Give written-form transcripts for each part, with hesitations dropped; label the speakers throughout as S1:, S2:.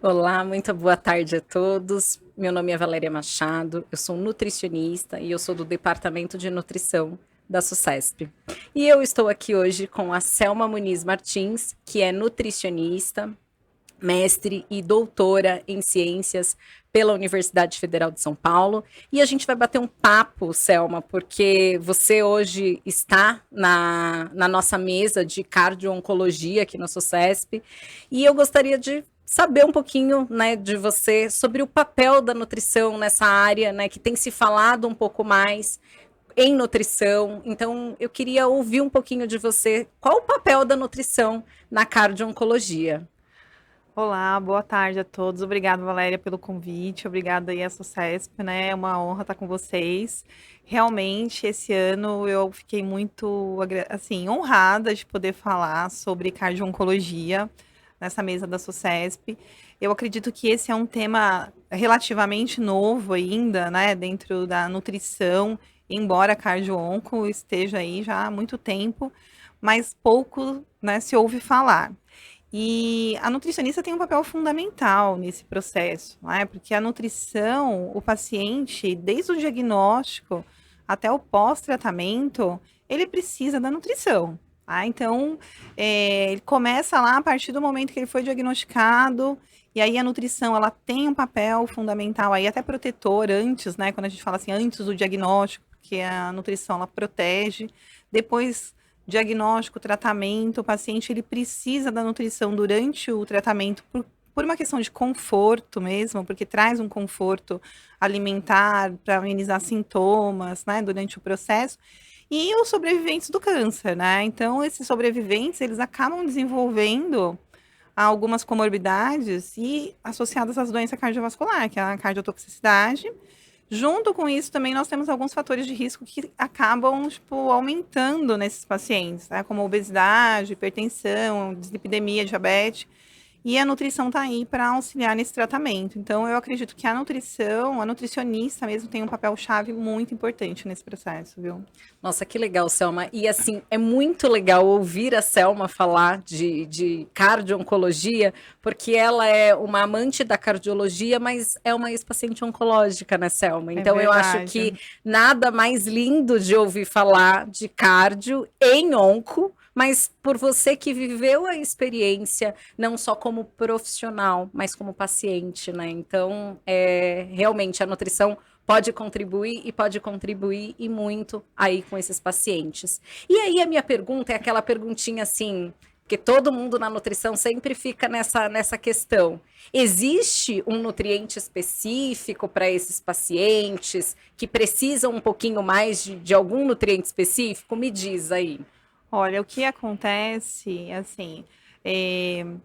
S1: Olá, muito boa tarde a todos. Meu nome é Valéria Machado, eu sou nutricionista e eu sou do Departamento de Nutrição da SUCESP. E eu estou aqui hoje com a Selma Muniz Martins, que é nutricionista, mestre e doutora em ciências pela Universidade Federal de São Paulo. E a gente vai bater um papo, Selma, porque você hoje está na nossa mesa de cardio-oncologia aqui na SUCESP. E eu gostaria de saber um pouquinho, né, de você sobre o papel da nutrição nessa área, né, que tem se falado um pouco mais em nutrição. Então, eu queria ouvir um pouquinho de você. Qual o papel da nutrição na cardio-oncologia?
S2: Olá, boa tarde a todos. Obrigada, Valéria, pelo convite. Obrigada aí à SUCESP, né? É uma honra estar com vocês. Realmente, esse ano eu fiquei muito, assim, honrada de poder falar sobre cardio-oncologia nessa mesa da SUCESP. Eu acredito que esse é um tema relativamente novo ainda, né, dentro da nutrição, embora a cardio-onco esteja aí já há muito tempo, mas pouco, né, se ouve falar. E a nutricionista tem um papel fundamental nesse processo, não é? Porque a nutrição, o paciente, desde o diagnóstico até o pós-tratamento, ele precisa da nutrição. Tá? Então, ele começa lá a partir do momento que ele foi diagnosticado, e aí a nutrição ela tem um papel fundamental, aí até protetor antes, né? Quando a gente fala assim, antes do diagnóstico, porque a nutrição ela protege, depois diagnóstico, tratamento, o paciente ele precisa da nutrição durante o tratamento por uma questão de conforto mesmo, porque traz um conforto alimentar para amenizar sintomas, né, durante o processo. E os sobreviventes do câncer, né? Então, esses sobreviventes, eles acabam desenvolvendo algumas comorbidades e associadas às doenças cardiovasculares, que é a cardiotoxicidade. Junto com isso, também nós temos alguns fatores de risco que acabam, tipo, aumentando nesses pacientes, tá? Como obesidade, hipertensão, dislipidemia, diabetes. E a nutrição está aí para auxiliar nesse tratamento. Então, eu acredito que a nutrição, a nutricionista mesmo, tem um papel-chave muito importante nesse processo, viu?
S1: Nossa, que legal, Selma. E assim, é muito legal ouvir a Selma falar de cardio-oncologia, porque ela é uma amante da cardiologia, mas é uma ex-paciente oncológica, né, Selma?
S2: É
S1: Então eu acho
S2: verdade.
S1: que nada mais lindo de ouvir falar de cardio em onco, mas por você que viveu a experiência, não só como profissional, mas como paciente, né? Então, realmente a nutrição pode contribuir e muito aí com esses pacientes. E aí a minha pergunta é aquela perguntinha assim, que todo mundo na nutrição sempre fica nessa questão. Existe um nutriente específico para esses pacientes que precisam um pouquinho mais de algum nutriente específico? Me diz aí.
S2: Olha, o que acontece, assim,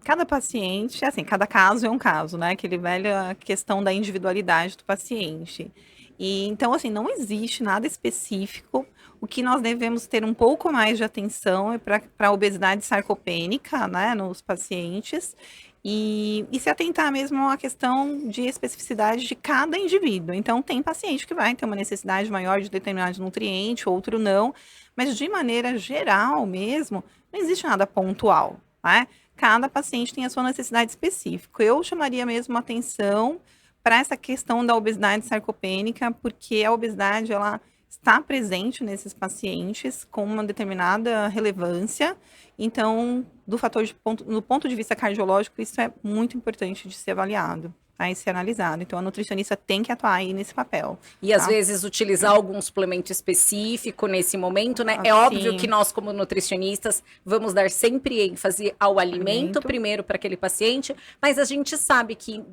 S2: cada paciente, assim, cada caso é um caso, né? Aquele velha questão da individualidade do paciente. E então, assim, não existe nada específico. O que nós devemos ter um pouco mais de atenção é para a obesidade sarcopênica, né, nos pacientes, e se atentar mesmo à questão de especificidade de cada indivíduo. Então, tem paciente que vai ter uma necessidade maior de determinado nutriente, outro não, mas de maneira geral mesmo, não existe nada pontual, né? Cada paciente tem a sua necessidade específica. Eu chamaria mesmo atenção para essa questão da obesidade sarcopênica, porque a obesidade ela está presente nesses pacientes com uma determinada relevância. Então, do ponto de vista cardiológico, isso é muito importante de ser avaliado, tá? E ser analisado. Então, a nutricionista tem que atuar aí nesse papel,
S1: E às
S2: tá?
S1: vezes utilizar algum suplemento específico nesse momento, né? É óbvio que
S2: Assim,
S1: nós, como nutricionistas, vamos dar sempre ênfase ao alimento
S2: alimento.
S1: primeiro para aquele paciente, mas a gente sabe que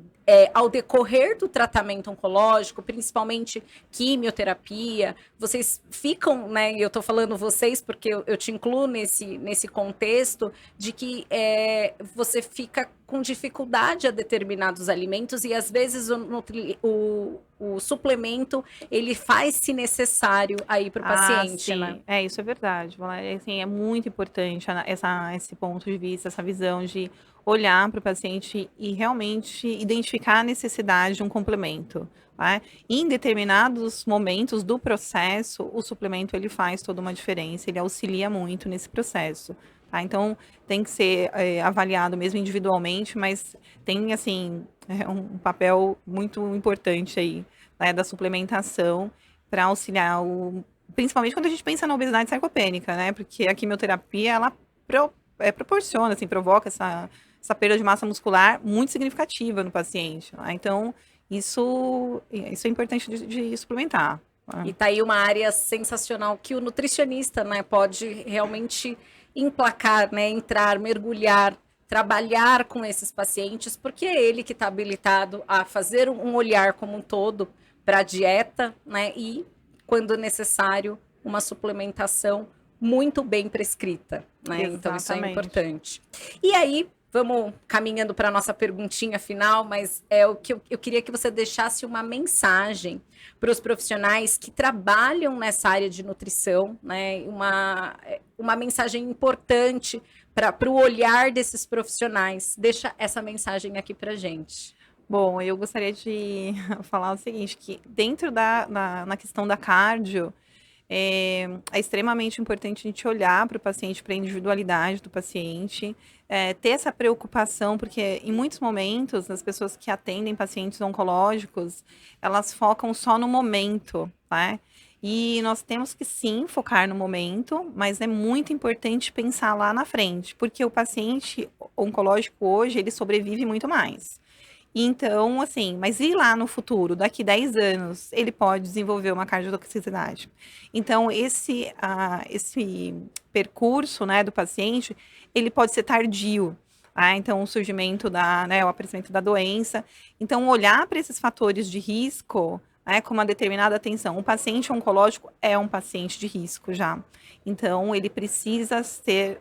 S1: ao decorrer do tratamento oncológico, principalmente quimioterapia, vocês ficam, né? E eu tô falando vocês porque eu te incluo nesse contexto de que você fica com dificuldade a determinados alimentos e às vezes o suplemento ele faz-se necessário aí para o
S2: Ah,
S1: paciente, né?
S2: sim. É, isso é verdade, Valéria. Assim, é muito importante esse ponto de vista, essa visão de olhar para o paciente e realmente identificar a necessidade de um complemento, né? Em determinados momentos do processo, o suplemento ele faz toda uma diferença, ele auxilia muito nesse processo. tá? Então, tem que ser avaliado mesmo individualmente, mas tem, assim, um papel muito importante aí, né, da suplementação para auxiliar principalmente quando a gente pensa na obesidade sarcopênica, né? Porque a quimioterapia, ela proporciona, assim, provoca essa perda de massa muscular muito significativa no paciente, né? Então, isso é importante de suplementar.
S1: E tá aí uma área sensacional que o nutricionista, né, pode realmente emplacar, né, entrar, mergulhar, trabalhar com esses pacientes, porque é ele que está habilitado a fazer um olhar como um todo para a dieta, né, e, quando necessário, uma suplementação muito bem prescrita, né? Então isso é importante. E aí, vamos caminhando para a nossa perguntinha final, mas é o que eu queria que você deixasse uma mensagem para os profissionais que trabalham nessa área de nutrição, né? Uma mensagem importante para o olhar desses profissionais. Deixa essa mensagem aqui para gente.
S2: Bom, eu gostaria de falar o seguinte, que dentro na questão da cardio, é extremamente importante a gente olhar para o paciente, para a individualidade do paciente, ter essa preocupação, porque em muitos momentos, as pessoas que atendem pacientes oncológicos, elas focam só no momento, né? E nós temos que sim focar no momento, mas é muito importante pensar lá na frente, porque o paciente oncológico hoje, ele sobrevive muito mais. Então, assim, mas e lá no futuro, daqui 10 anos, ele pode desenvolver uma cardiotoxicidade. Então, esse percurso, né, do paciente, ele pode ser tardio. Tá? Então, o surgimento o aparecimento da doença. Então, olhar para esses fatores de risco, né, com uma determinada atenção. O paciente oncológico é um paciente de risco já. Então, ele precisa ser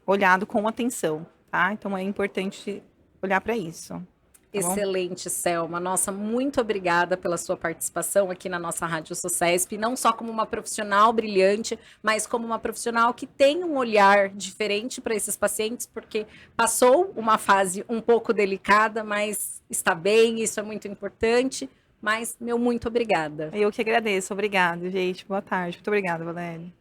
S2: olhado com atenção, tá? Então, é importante olhar para isso. Tá
S1: Excelente, Selma. Nossa, muito obrigada pela sua participação aqui na nossa Rádio Sucesp, não só como uma profissional brilhante, mas como uma profissional que tem um olhar diferente para esses pacientes, porque passou uma fase um pouco delicada, mas está bem, isso é muito importante. Mas, muito obrigada.
S2: Eu que agradeço, obrigada, gente. Boa tarde. Muito obrigada, Valéria.